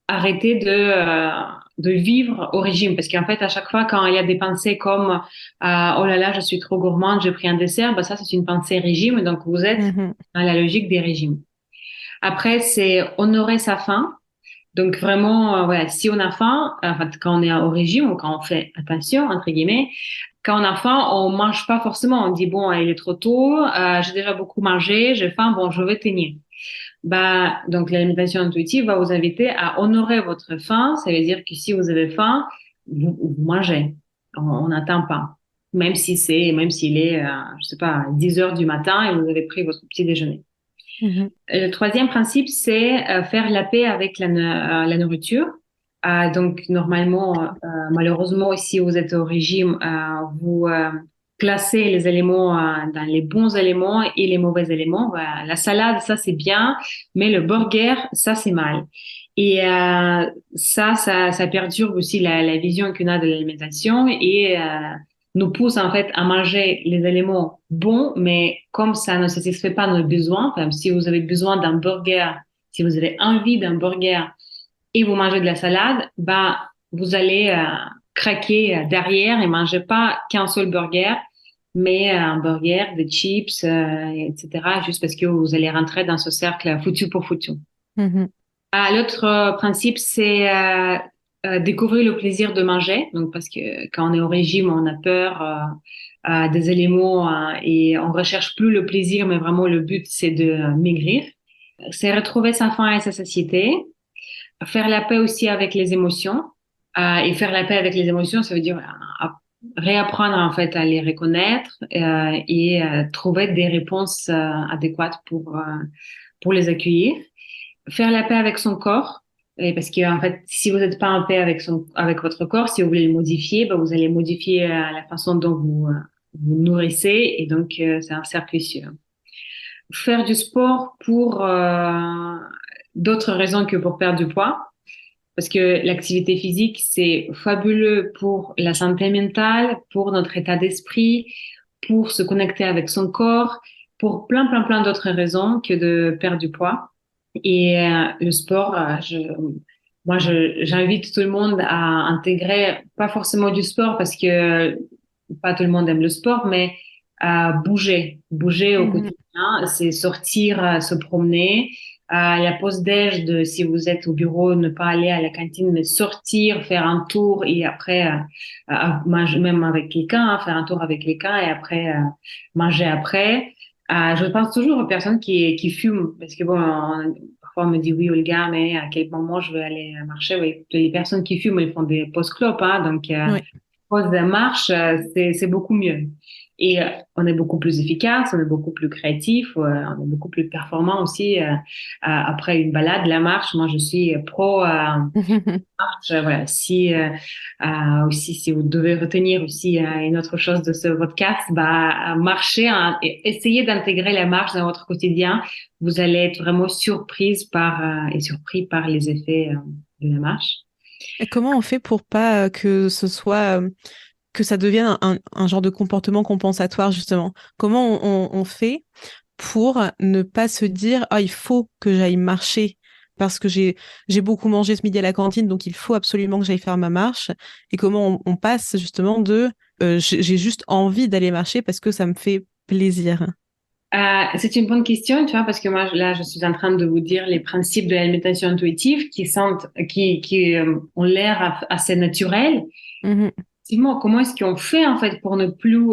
arrêter de vivre au régime. Parce qu'en fait, à chaque fois, quand il y a des pensées comme oh là là, je suis trop gourmande, j'ai pris un dessert, bah ça, c'est une pensée régime. Donc, vous êtes Mhm. dans la logique des régimes. Après, c'est honorer sa faim. Donc vraiment, voilà, si on a faim, en fait, quand on est au régime ou quand on fait attention, entre guillemets, quand on a faim, on mange pas forcément. On dit, bon, il est trop tôt, j'ai déjà beaucoup mangé, j'ai faim, bon, je vais tenir. Bah, donc l'alimentation intuitive va vous inviter à honorer votre faim. Ça veut dire que si vous avez faim, vous mangez. On n'attend pas. Même s'il est, je sais pas, 10 heures du matin et vous avez pris votre petit déjeuner. Mhm. Le troisième principe, c'est faire la paix avec la nourriture. Donc, normalement, malheureusement, si vous êtes au régime, vous classez les éléments dans les bons éléments et les mauvais éléments. Voilà, la salade, ça, c'est bien, mais le burger, ça, c'est mal. Et ça perturbe aussi la vision qu'on a de l'alimentation et nous pousse en fait à manger les éléments bons, mais comme ça ne satisfait pas nos besoins, par exemple, si vous avez besoin d'un burger, si vous avez envie d'un burger et vous mangez de la salade, bah vous allez craquer derrière et manger pas qu'un seul burger, mais un burger, des chips, etc. Juste parce que vous allez rentrer dans ce cercle foutu pour foutu. Mhm. L'autre principe, c'est découvrir le plaisir de manger. Donc, parce que quand on est au régime, on a peur des éléments et on recherche plus le plaisir, mais vraiment le but, c'est de maigrir. C'est retrouver sa faim et sa satiété. Faire la paix aussi avec les émotions. Et faire la paix avec les émotions, ça veut dire réapprendre en fait à les reconnaître et trouver des réponses adéquates pour les accueillir. Faire la paix avec son corps. Et parce que en fait, si vous n'êtes pas en paix avec votre corps, si vous voulez le modifier, ben, vous allez modifier la façon dont vous nourrissez, et donc c'est un cercle vicieux. Faire du sport pour d'autres raisons que pour perdre du poids, parce que l'activité physique, c'est fabuleux pour la santé mentale, pour notre état d'esprit, pour se connecter avec son corps, pour plein d'autres raisons que de perdre du poids. Et le sport, j'invite tout le monde à intégrer, pas forcément du sport parce que pas tout le monde aime le sport, mais à bouger au Mhm. quotidien, c'est sortir, se promener. La pause déj, si vous êtes au bureau, ne pas aller à la cantine, mais sortir, faire un tour et après manger même avec quelqu'un, hein, faire un tour avec quelqu'un et après manger après. Je pense toujours aux personnes qui fument parce que bon, parfois on me dit oui Olga, mais à quel moment je vais aller marcher? Oui, les personnes qui fument, elles font des pauses clopes, hein, donc Ouais. pause de marche, c'est beaucoup mieux. Et on est beaucoup plus efficace, on est beaucoup plus créatif, on est beaucoup plus performant aussi après une balade. La marche, moi je suis pro marche. Voilà. Aussi, si vous devez retenir aussi une autre chose de ce podcast, bah marcher, hein, et essayez d'intégrer la marche dans votre quotidien. Vous allez être vraiment surprise et surpris par les effets de la marche. Et comment on fait pour pas que ce soit que ça devienne un genre de comportement compensatoire, justement? Comment on fait pour ne pas se dire, ah, il faut que j'aille marcher parce que j'ai beaucoup mangé ce midi à la cantine, donc il faut absolument que j'aille faire ma marche. Et comment on passe justement de j'ai juste envie d'aller marcher parce que ça me fait plaisir. C'est une bonne question, tu vois, parce que moi, là, je suis en train de vous dire les principes de l'alimentation intuitive qui ont l'air assez naturels. Mhm, Effectivement, comment est-ce qu'on fait en fait pour ne plus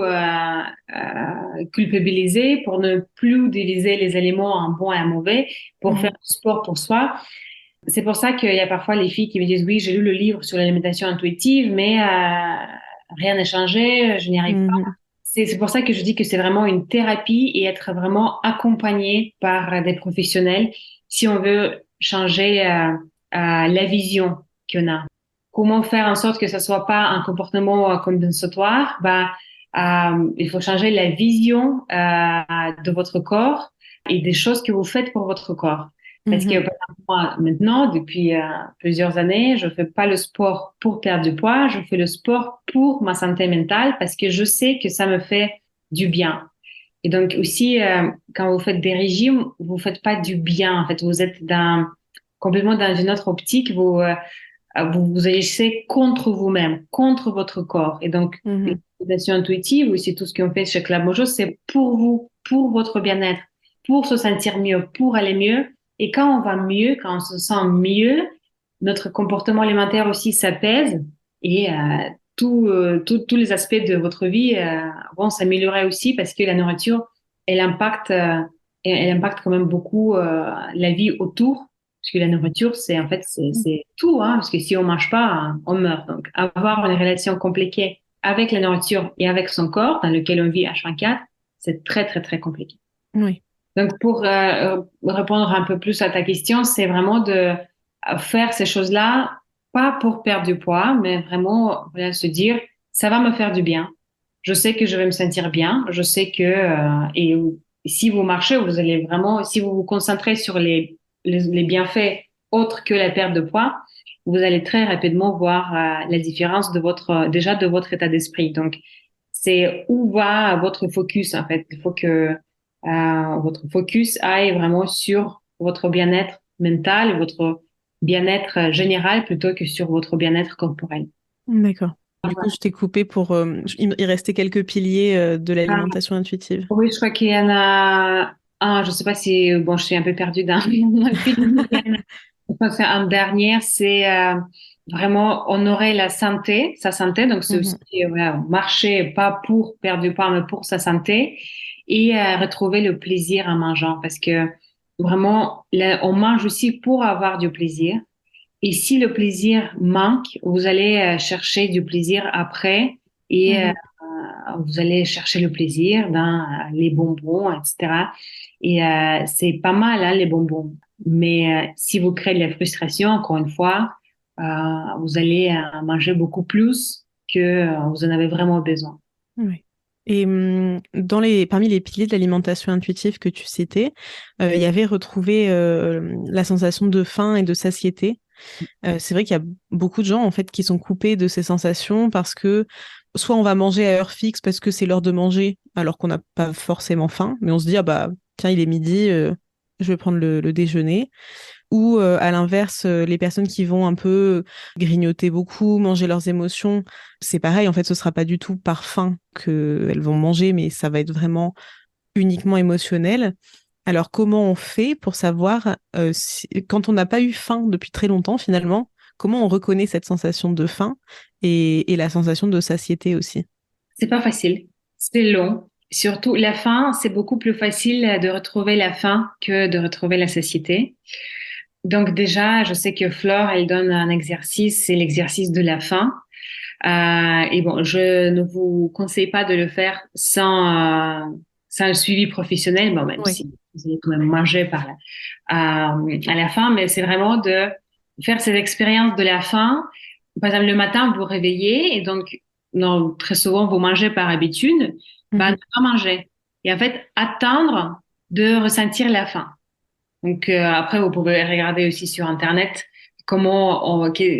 culpabiliser, pour ne plus diviser les aliments en bons et en mauvais, pour faire mhm, du sport pour soi? C'est pour ça qu'il y a parfois les filles qui me disent, oui, j'ai lu le livre sur l'alimentation intuitive, mais rien n'a changé, je n'y arrive pas. mhm. C'est pour ça que je dis que c'est vraiment une thérapie et être vraiment accompagné par des professionnels si on veut changer la vision qu'on a. Comment faire en sorte que ça soit pas un comportement compensatoire? Bah, il faut changer la vision de votre corps et des choses que vous faites pour votre corps. Parce que Mhm. par exemple, moi, maintenant, depuis plusieurs années, je fais pas le sport pour perdre du poids, je fais le sport pour ma santé mentale parce que je sais que ça me fait du bien. Et donc aussi, quand vous faites des régimes, vous faites pas du bien. En fait, vous êtes complètement dans une autre optique. Vous agissez contre vous-même, contre votre corps. Et donc, Mhm. l'alimentation intuitive, aussi tout ce qu'on fait chez Club Mojo, c'est pour vous, pour votre bien-être, pour se sentir mieux, pour aller mieux. Et quand on va mieux, quand on se sent mieux, notre comportement alimentaire aussi s'apaise et tous les aspects de votre vie vont s'améliorer aussi parce que la nourriture, elle impacte, elle impacte quand même beaucoup la vie autour. Parce que la nourriture, c'est tout, hein, parce que si on mange pas, on meurt. Donc, avoir une relation compliquée avec la nourriture et avec son corps, dans lequel on vit H24, c'est très compliqué. Oui. Donc, pour répondre un peu plus à ta question, c'est vraiment de faire ces choses-là, pas pour perdre du poids, mais vraiment voilà, se dire, ça va me faire du bien. Je sais que je vais me sentir bien. Je sais que, et si vous marchez, vous allez vraiment, si vous vous concentrez sur les bienfaits autres que la perte de poids, vous allez très rapidement voir la différence déjà de votre état d'esprit. Donc, c'est où va votre focus, en fait. Il faut que votre focus aille vraiment sur votre bien-être mental, votre bien-être général plutôt que sur votre bien-être corporel. D'accord. Du coup, je t'ai coupé pour... il restait quelques piliers de Ah, l'alimentation intuitive. oui, je crois qu'il y en a un, je sais pas si, bon, je suis un peu perdue dans le film. Je crois que c'est un dernier, c'est vraiment honorer sa santé, donc c'est aussi Mhm. voilà, marcher pas pour perdre du poids, mais pour sa santé, et retrouver le plaisir en mangeant, parce que vraiment, là, on mange aussi pour avoir du plaisir. Et si le plaisir manque, vous allez chercher du plaisir après et Mhm. vous allez chercher le plaisir dans les bonbons, etc. Et c'est pas mal, hein, les bonbons. Mais si vous créez de la frustration, encore une fois, vous allez manger beaucoup plus que vous en avez vraiment besoin. Ouais. Et parmi les piliers de l'alimentation intuitive que tu citais, il y avait retrouvé la sensation de faim et de satiété. C'est vrai qu'il y a beaucoup de gens en fait qui sont coupés de ces sensations parce que soit on va manger à heure fixe parce que c'est l'heure de manger alors qu'on n'a pas forcément faim, mais on se dit ah bah tiens il est midi, je vais prendre le déjeuner. Ou à l'inverse, les personnes qui vont un peu grignoter beaucoup, manger leurs émotions, c'est pareil, en fait, ce sera pas du tout par faim qu'elles vont manger, mais ça va être vraiment uniquement émotionnel. Alors, comment on fait pour savoir quand on n'a pas eu faim depuis très longtemps, finalement, comment on reconnaît cette sensation de faim et la sensation de satiété aussi? C'est pas facile, c'est long. Surtout la faim, c'est beaucoup plus facile de retrouver la faim que de retrouver la satiété. Donc déjà, je sais que Flore, elle donne un exercice, c'est l'exercice de la faim. Et bon, je ne vous conseille pas de le faire sans le suivi professionnel, bon, même Oui. si vous allez quand même manger à la fin, mais c'est vraiment de faire cette expérience de la faim. Par exemple, le matin, vous vous réveillez et donc, non, très souvent, vous mangez par habitude, bah, ne Mhm. pas manger. Et en fait, attendre de ressentir la faim. Donc après, vous pouvez regarder aussi sur Internet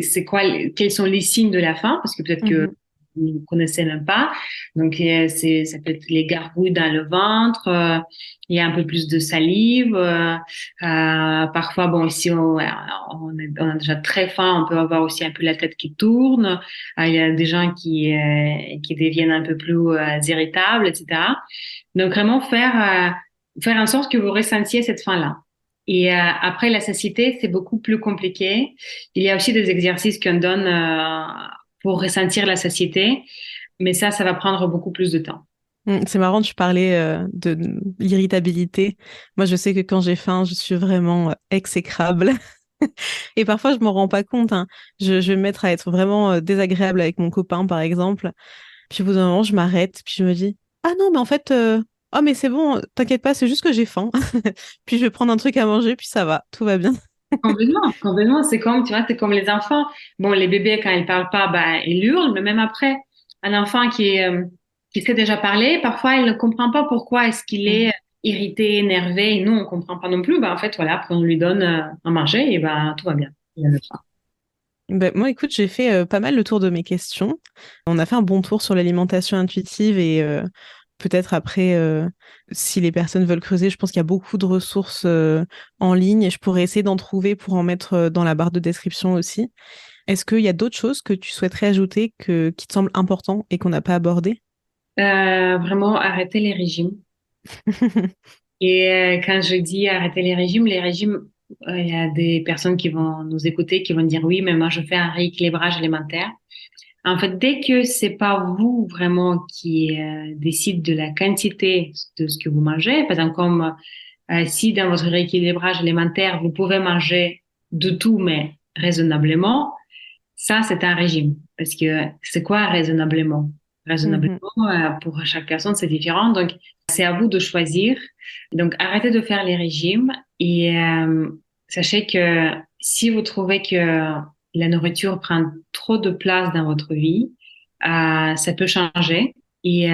c'est quoi, quels sont les signes de la faim, parce que peut-être que Mhm. vous ne connaissez même pas. Donc ça peut être les gargouilles dans le ventre, il y a un peu plus de salive. Parfois, bon, si on a déjà très faim, on peut avoir aussi un peu la tête qui tourne. Il y a des gens qui deviennent un peu plus irritables, etc. Donc vraiment faire en sorte que vous ressentiez cette faim-là. Et après, la satiété, c'est beaucoup plus compliqué. Il y a aussi des exercices qu'on donne pour ressentir la satiété, mais ça va prendre beaucoup plus de temps. C'est marrant, tu parlais de l'irritabilité. Moi, je sais que quand j'ai faim, je suis vraiment exécrable. Et parfois, je m'en rends pas compte, hein. Je vais me mettre à être vraiment désagréable avec mon copain, par exemple. Puis au bout d'un moment, je m'arrête, puis je me dis, ah non, mais en fait, oh, mais c'est bon, t'inquiète pas, c'est juste que j'ai faim. Puis je vais prendre un truc à manger, puis ça va, tout va bien. Complètement, complètement. C'est comme, tu vois, c'est comme les enfants. Bon, les bébés, quand ils parlent pas, ben, ils hurlent, mais même après, un enfant qui sait déjà parler, parfois, il ne comprend pas pourquoi est-ce qu'il est Mhm. irrité, énervé, et nous, on comprend pas non plus. Ben, en fait, voilà, après, on lui donne à manger, et ben, tout va bien. Il a le faim. Ben, moi, écoute, j'ai fait pas mal le tour de mes questions. On a fait un bon tour sur l'alimentation intuitive et peut-être après, si les personnes veulent creuser, je pense qu'il y a beaucoup de ressources en ligne et je pourrais essayer d'en trouver pour en mettre dans la barre de description aussi. Est-ce qu'il y a d'autres choses que tu souhaiterais ajouter qui te semblent importants et qu'on n'a pas abordé? Vraiment, arrêter les régimes. Et quand je dis arrêter les régimes, il y a des personnes qui vont nous écouter, qui vont dire oui, mais moi, je fais un rééquilibrage alimentaire. En fait, dès que c'est pas vous vraiment qui décide de la quantité de ce que vous mangez, par exemple, comme si dans votre rééquilibrage alimentaire, vous pouvez manger de tout, mais raisonnablement, ça, c'est un régime. Parce que c'est quoi raisonnablement? Raisonnablement, Mhm. pour chaque personne, c'est différent. Donc, c'est à vous de choisir. Donc, arrêtez de faire les régimes et sachez que si vous trouvez que la nourriture prend trop de place dans votre vie, ça peut changer. Et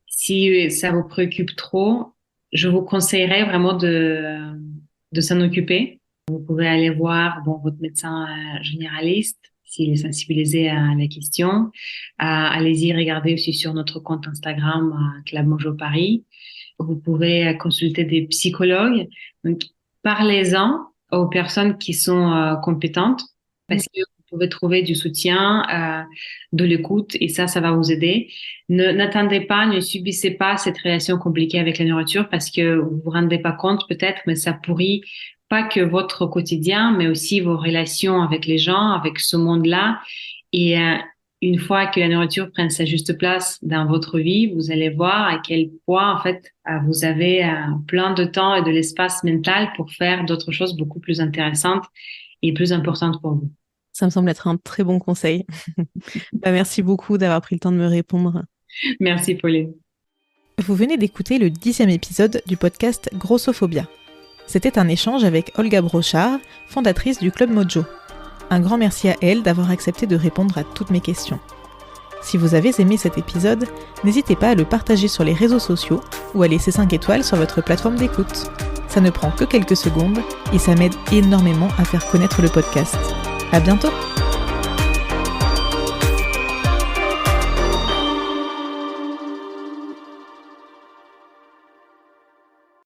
si ça vous préoccupe trop, je vous conseillerais vraiment de s'en occuper. Vous pouvez aller voir bon, votre médecin généraliste s'il est sensibilisé à la question. Allez-y regarder aussi sur notre compte Instagram Club Mojo Paris. Vous pouvez consulter des psychologues. Donc, parlez-en aux personnes qui sont compétentes parce que vous pouvez trouver du soutien, de l'écoute et ça va vous aider. N'attendez pas, ne subissez pas cette relation compliquée avec la nourriture parce que vous vous rendez pas compte peut-être, mais ça pourrit pas que votre quotidien, mais aussi vos relations avec les gens, avec ce monde-là. Et une fois que la nourriture prenne sa juste place dans votre vie, vous allez voir à quel point, en fait, vous avez plein de temps et de l'espace mental pour faire d'autres choses beaucoup plus intéressantes et plus importantes pour vous. Ça me semble être un très bon conseil. Merci beaucoup d'avoir pris le temps de me répondre. Merci Pauline. Vous venez d'écouter le 10e épisode du podcast Grossophobia. C'était un échange avec Olga Brochard, fondatrice du Club Mojo. Un grand merci à elle d'avoir accepté de répondre à toutes mes questions. Si vous avez aimé cet épisode, n'hésitez pas à le partager sur les réseaux sociaux ou à laisser 5 étoiles sur votre plateforme d'écoute. Ça ne prend que quelques secondes et ça m'aide énormément à faire connaître le podcast. À bientôt!